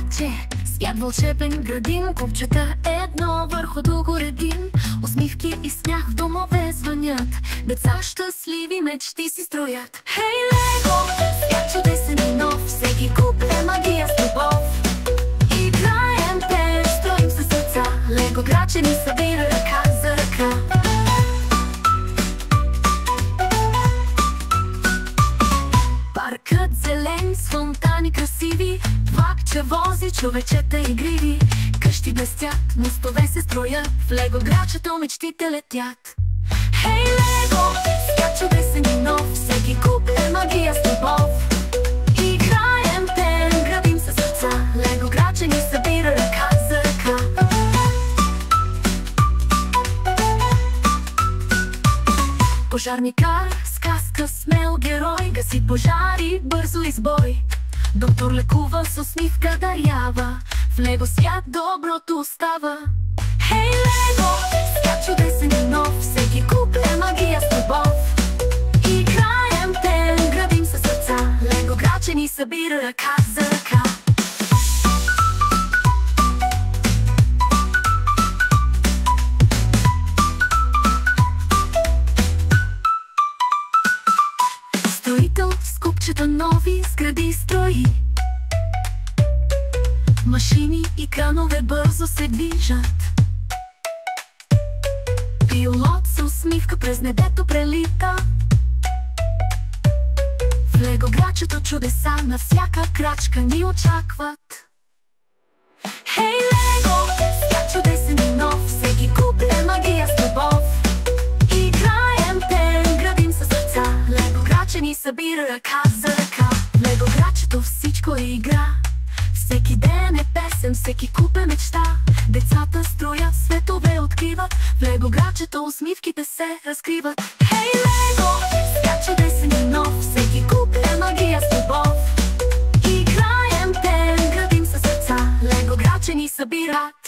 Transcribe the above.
градче, свят вълшебен градин, купчета едно върху друго редим. Усмивки и смях в домове звънят, деца щастливи мечти си строят. Хей, Лего, свят чудесен и нов, всеки куп е магия с любов. Играем, пеем, строим със сърца, Лего градче ни събира ръка за ръка. Паркът зелен с фонтани красиви, влакче вози човечета игриви. Къщи блестят, мостове се строят, в Лего градчето мечтите летят. Хей, Лего, свят чудесен и нов, всеки куп е магия с любов. Играем, пеем, градим със сърца, Лего градче ни събира ръка за ръка. Пожарникар, сказка, смел герой, гаси пожари бързо и с бой. Доктор лекува с усмивка дарява, в Лего свят доброто остава. Хей, Лего, свят чудесен и нов, всеки куп е магия с любов. Играем, пеем, градим със сърца, Лего градче ни събира ръка за ръка. Строител с купчета нови сгради строи. Машини и кранове бързо се движат. Пилот с усмивка през небето прелита. В Лего градчето чудеса на всяка крачка ни очакват. Хей, Лего, свят чудесен и нов, всеки куп е магия с любов. Играем, пеем, градим със сърца, Лего градче ни събира ръка за ръка. В Лего градчето всичко е игра, всеки ден е песен, всеки куп е мечта. Децата строят, светове откриват, в Лего градчето усмивките се разкриват. Хей, Лего, свят чудесен и нов, всеки куп е магия с любов. Играем, пеем, градим със сърца, Лего градче ни събират.